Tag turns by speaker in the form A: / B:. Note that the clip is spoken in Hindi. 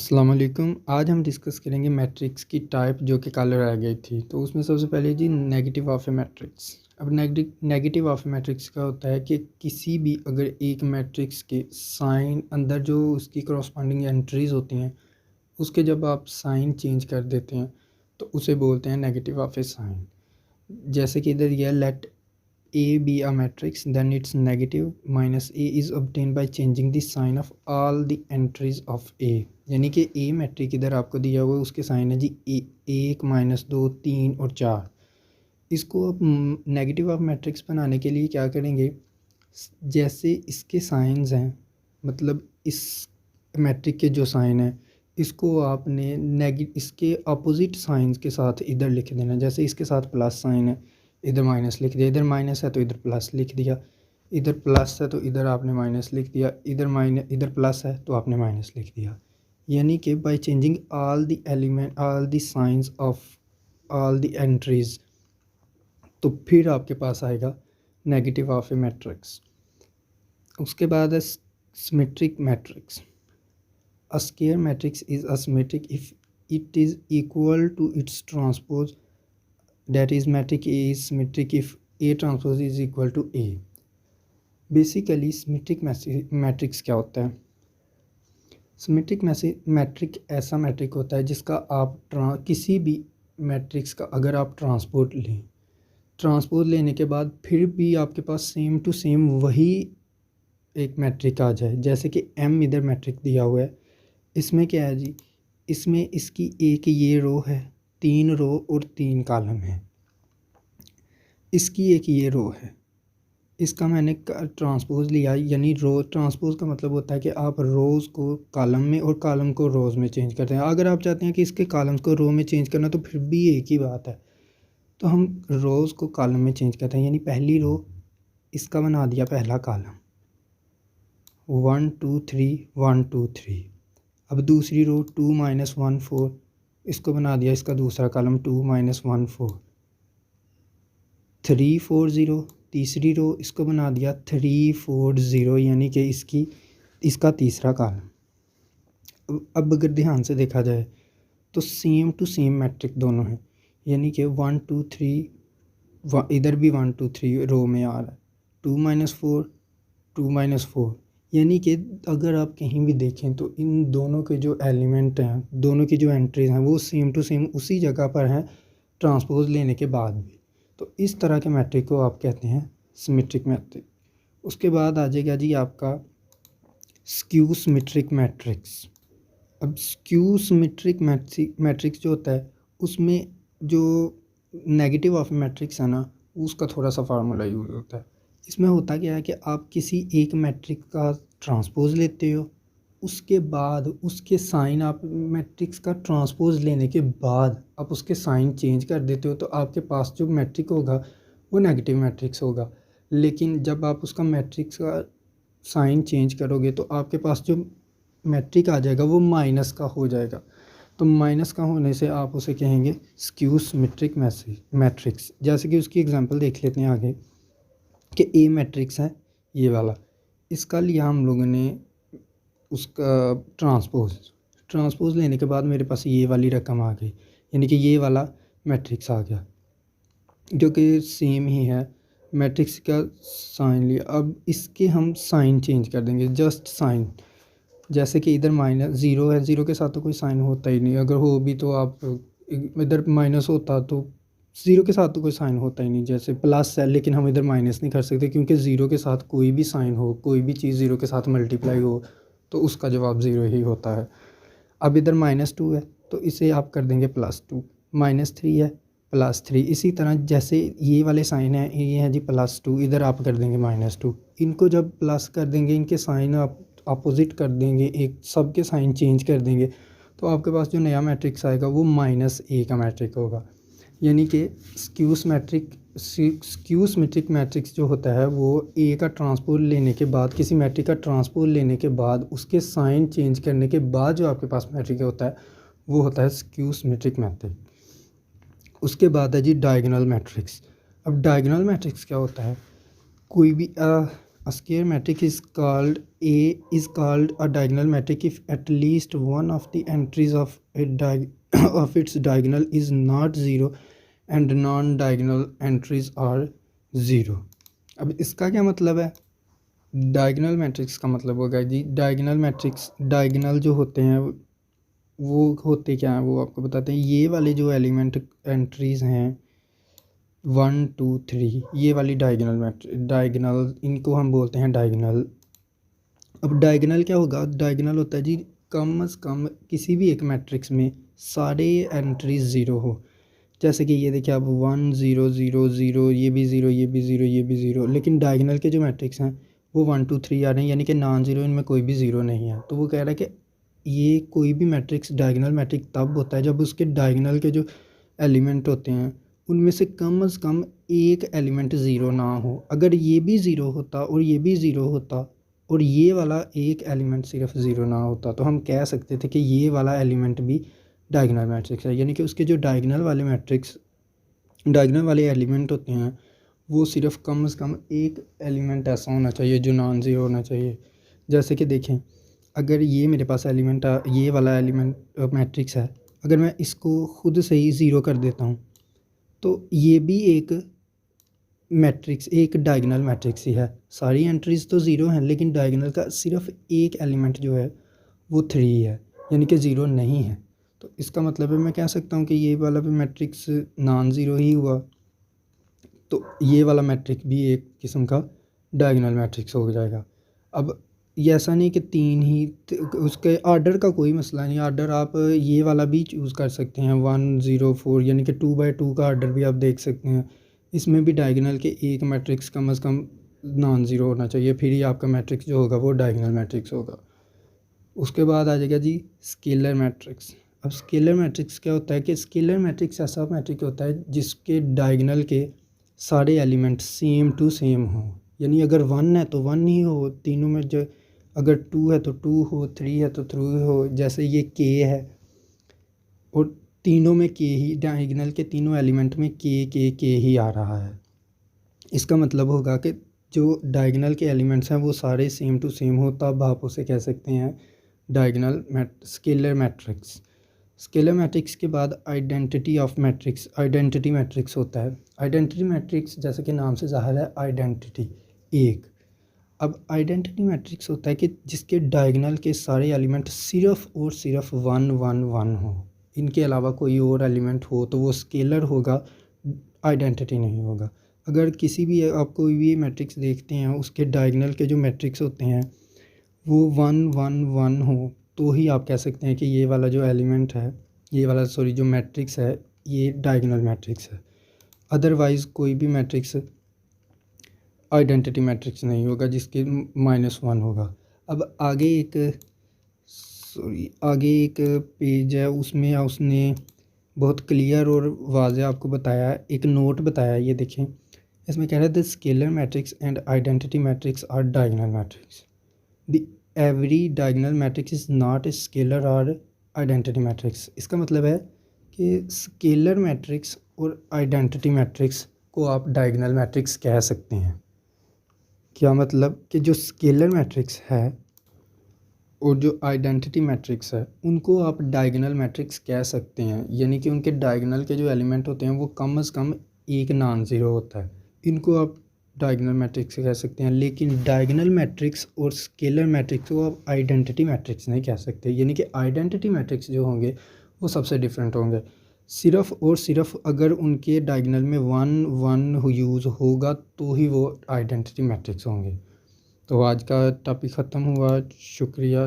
A: अस्सलाम वालेकुम। आज हम डिस्कस करेंगे मैट्रिक्स की टाइप जो कि कल रह गई थी। तो उसमें सबसे पहले जी नेगेटिव ऑफ ए मैट्रिक्स। अब नेगेटिव ऑफ ए मैट्रिक्स का होता है कि किसी भी अगर एक मैट्रिक्स के साइन अंदर जो उसकी करस्पॉन्डिंग एंट्रीज होती हैं उसके जब आप साइन चेंज कर देते हैं तो उसे बोलते हैं नेगेटिव ऑफ ए साइन। जैसे कि इधर यह late A be a matrix, then its negative minus A is obtained by changing the sign of all the entries of A। यानी कि A मैट्रिक इधर आपको दिया हुआ है, उसके साइन है जी एक माइनस दो तीन और चार। इसको आप नेगेटिव ऑफ मैट्रिक्स बनाने के लिए क्या करेंगे, जैसे इसके साइंस हैं, मतलब इस मैट्रिक के जो साइन है इसको आपने इसके अपोजिट साइंस के साथ इधर लिख देना। जैसे इसके साथ प्लस साइन है, इधर माइनस लिख दिया, इधर माइनस है तो इधर प्लस लिख दिया, इधर प्लस है तो इधर आपने माइनस लिख दिया, इधर प्लस है तो आपने माइनस लिख दिया। यानी कि by changing all the element all the science of all the entries, तो फिर आपके पास आएगा नेगेटिव ऑफ ए मैट्रिक्स। उसके बाद है symmetric matrix. A square matrix is a symmetric if it is equal to its transpose, that is matrix A is symmetric if A transpose is equal to A। Basically symmetric matrix क्या होता है? सिमेट्रिक मैट्रिक ऐसा मैट्रिक होता है जिसका आप किसी भी मैट्रिक्स का अगर आप ट्रांसपोज लें, ट्रांसपोज लेने के बाद फिर भी आपके पास सेम टू सेम वही एक मैट्रिक आ जाए। जैसे कि M इधर मैट्रिक दिया हुआ है, इसमें क्या है जी, इसमें इसकी एक ये रो है, तीन रो और तीन कॉलम है, इसकी एक ये रो है, इसका मैंने ट्रांसपोज लिया। यानी रो ट्रांसपोज का मतलब होता है कि आप रोज़ को कॉलम में और कॉलम को रोज़ में चेंज करते हैं। अगर आप चाहते हैं कि इसके कॉलम्स को रो में चेंज करना तो फिर भी एक ही बात है, तो हम रोज़ को कॉलम में चेंज करते हैं। यानी पहली रो इसका बना दिया पहला कॉलम 1 2 3 1 2 3। अब दूसरी रो 2 - 1 4, इसको बना दिया इसका दूसरा कॉलम 2 - 1 4। 3 4 0, तीसरी रो इसको बना दिया 3 4 0, यानी कि इसका तीसरा कॉलम। अब अगर ध्यान से देखा जाए तो सेम टू सेम मैट्रिक दोनों हैं। यानी कि 1 2 3 इधर भी 1 2 3 रो में आ रहा है, 2 - 4 2 - 4। यानी कि अगर आप कहीं भी देखें तो इन दोनों के जो एलिमेंट हैं, दोनों की जो एंट्रीज हैं वो सेम टू सेम उसी जगह पर हैं ट्रांसपोज लेने के बाद भी। तो इस तरह के मैट्रिक को आप कहते हैं सिमेट्रिक मैट्रिक। उसके बाद आ जाएगा जी आपका स्क्यू सिमेट्रिक मैट्रिक्स। अब स्क्यू सिमेट्रिक मैट्रिक्स जो होता है उसमें जो नेगेटिव ऑफ मैट्रिक्स है ना, उसका थोड़ा सा फार्मूला यूज होता है। इसमें होता क्या है कि आप किसी एक मैट्रिक का ट्रांसपोज लेते हो, उसके बाद उसके साइन आप मैट्रिक्स का ट्रांसपोज लेने के बाद आप उसके साइन चेंज कर देते हो, तो आपके पास जो मैट्रिक होगा वो नेगेटिव मैट्रिक्स होगा। लेकिन जब आप उसका मैट्रिक्स का साइन चेंज करोगे तो आपके पास जो मैट्रिक आ जाएगा वो माइनस का हो जाएगा। तो माइनस का होने से आप उसे कहेंगे स्क्यू सिमेट्रिक मैट्रिक्स। जैसे कि उसकी एग्जांपल देख लेते हैं आगे कि ए मैट्रिक्स है ये वाला, इसका लिया हम लोगों ने उसका ट्रांसपोज लेने के बाद मेरे पास ये वाली रकम आ गई, यानी कि ये वाला मैट्रिक्स आ गया जो कि सेम ही है। मैट्रिक्स का साइन लिया, अब इसके हम साइन चेंज कर देंगे, जस्ट साइन। जैसे कि इधर माइनस ज़ीरो है, ज़ीरो के साथ तो कोई साइन होता ही नहीं, अगर हो भी तो आप इधर माइनस होता तो ज़ीरो के साथ तो कोई साइन होता ही नहीं। जैसे प्लस है लेकिन हम इधर माइनस नहीं कर सकते क्योंकि ज़ीरो के साथ कोई भी साइन हो, कोई भी चीज़ ज़ीरो के साथ मल्टीप्लाई हो तो उसका जवाब ज़ीरो ही होता है। अब इधर -2 है तो इसे आप कर देंगे +2, -3 है +3। इसी तरह जैसे ये वाले साइन हैं, ये है जी +2, इधर आप कर देंगे -2। इनको जब प्लस कर देंगे, इनके साइन आप अपोजिट कर देंगे, एक सब के साइन चेंज कर देंगे, तो आपके पास जो नया मैट्रिक्स आएगा वो -A का मैट्रिक होगा। यानी कि स्क्यू सिमेट्रिक मैट्रिक्स जो होता है वो ए का ट्रांसपोज लेने के बाद, किसी मैट्रिक का ट्रांसपोज लेने के बाद उसके साइन चेंज करने के बाद जो आपके पास मैट्रिक होता है वो होता है स्क्यू सिमेट्रिक मैट्रिक। उसके बाद है जी डायगोनल मैट्रिक्स। अब डायगोनल मैट्रिक्स क्या होता है, कोई भी square matrix is called a diagonal matrix if at least one of the entries of of its diagonal is not zero and non-diagonal entries are zero। अब इसका क्या मतलब है? डायगोनल मैट्रिक्स का मतलब होगा जी, डायगोनल मैट्रिक्स, डायगोनल जो होते हैं वो होते क्या हैं वो आपको बताते हैं। ये वाले जो एलिमेंट एंट्रीज़ हैं 1 2 3, ये वाली डायगोनल इनको हम बोलते हैं डायगोनल। अब डायगोनल क्या होगा? डायगोनल होता है जी कम से कम किसी भी एक मैट्रिक्स में सारे एंट्रीज ज़ीरो हो। जैसे कि ये देखिए आप 1 0 0 0, ये भी ज़ीरो, ये भी ज़ीरो, ये भी ज़ीरो, लेकिन डायगोनल के जो मैट्रिक्स हैं वो 1 2 3 आ रहे हैं, यानी कि नॉन ज़ीरो, इनमें कोई भी ज़ीरो नहीं है। तो वो कह रहा है कि ये कोई भी मैट्रिक्स डायगोनल मैट्रिक्स तब होता है जब उसके डायगोनल के जो एलिमेंट होते हैं उनमें से कम एक एलिमेंट ज़ीरो ना हो। अगर ये भी ज़ीरो होता और ये भी ज़ीरो होता और ये वाला एक एलिमेंट सिर्फ ज़ीरो ना होता तो हम कह सकते थे कि ये वाला एलिमेंट भी डायगोनल मैट्रिक्स है, यानी कि उसके जो डायगोनल वाले एलिमेंट होते हैं वो सिर्फ कम से कम एक एलिमेंट ऐसा होना चाहिए जो नॉन ज़ीरो होना चाहिए। जैसे कि देखें, अगर ये मेरे पास ये वाला एलिमेंट मैट्रिक्स है, अगर मैं इसको खुद से ही ज़ीरो कर देता हूँ तो ये भी एक डायगोनल मैट्रिक्स ही है। सारी एंट्रीज़ तो ज़ीरो हैं लेकिन डायगोनल का सिर्फ एक एलिमेंट जो है वो 3 है, यानी कि ज़ीरो नहीं है। तो इसका मतलब है मैं कह सकता हूँ कि ये वाला भी मैट्रिक्स नॉन ज़ीरो ही हुआ, तो ये वाला मैट्रिक्स भी एक किस्म का डायगोनल मैट्रिक्स हो जाएगा। अब ये ऐसा नहीं कि उसके आर्डर का कोई मसला नहीं, आर्डर आप ये वाला भी चूज़ कर सकते हैं 1 0 4, यानी कि 2 बाई 2 का आर्डर भी आप देख सकते हैं। इसमें भी डायगोनल के एक मैट्रिक्स कम से कम नॉन ज़ीरो होना चाहिए, फिर ही आपका मैट्रिक्स जो होगा वो डायगोनल मैट्रिक्स होगा। उसके बाद आ जाएगा जी स्केलर मैट्रिक्स। अब स्केलर मैट्रिक्स क्या होता है कि स्केलर मैट्रिक्स ऐसा मैट्रिक्स होता है जिसके डायगोनल के सारे एलिमेंट सेम टू सेम हों, यानी अगर 1 है तो 1 ही हो तीनों में, जो अगर 2 है तो 2 हो, 3 है तो 3 हो। जैसे ये k है और तीनों में k ही, डायगोनल के तीनों एलिमेंट में k ही आ रहा है। इसका मतलब होगा कि जो डायगोनल के एलिमेंट्स हैं वो सारे सेम टू सेम हो, तब आप उसे कह सकते हैं स्केलर मैट्रिक्स। स्केलर मैट्रिक्स के बाद आइडेंटिटी मैट्रिक्स होता है। आइडेंटिटी मैट्रिक्स जैसे कि नाम से ज़ाहिर है, आइडेंटिटी एक। अब आइडेंटिटी मैट्रिक्स होता है कि जिसके डायगोनल के सारे एलिमेंट सिर्फ और सिर्फ 1 1 1 हो, इनके अलावा कोई और एलिमेंट हो तो वो स्केलर होगा, आइडेंटिटी नहीं होगा। अगर किसी भी आप कोई भी मैट्रिक्स देखते हैं उसके डायगोनल के जो मैट्रिक्स होते हैं वो 1 1 1 हो तो ही आप कह सकते हैं कि ये वाला जो एलिमेंट है, जो मैट्रिक्स है ये डायगोनल मैट्रिक्स है। अदरवाइज़ कोई भी मैट्रिक्स आइडेंटिटी मैट्रिक्स नहीं होगा जिसके -1 होगा। अब आगे एक पेज है, उसमें उसने बहुत क्लियर और वाज़ेह आपको बताया, एक नोट बताया, ये देखें। इसमें कह रहा है the scalar matrix and identity matrix are diagonal matrix. The every diagonal matrix is not a scalar और आइडेंटिटी मैट्रिक्स। इसका मतलब है कि स्केलर मैट्रिक्स और आइडेंटिटी मैट्रिक्स को आप डायगोनल मैट्रिक्स कह सकते हैं। क्या मतलब कि जो स्केलर मैट्रिक्स है और जो आइडेंटिटी मैट्रिक्स है उनको आप डायगोनल मैट्रिक्स कह सकते हैं, यानी कि उनके डायगोनल के जो एलिमेंट होते हैं वो कम से कम एक नॉन ज़ीरो होता है, इनको आप डायगोनल मैट्रिक्स कह सकते हैं। लेकिन डायगोनल मैट्रिक्स और स्केलर मैट्रिक्स को आप आइडेंटिटी मैट्रिक्स नहीं कह सकते, यानी कि आइडेंटिटी मैट्रिक्स जो होंगे वो सबसे डिफरेंट होंगे। सिर्फ़ और सिर्फ अगर उनके डायगोनल में 1 1 यूज़ होगा तो ही वो आइडेंटिटी मैट्रिक्स होंगे। तो आज का टॉपिक ख़त्म हुआ, शुक्रिया।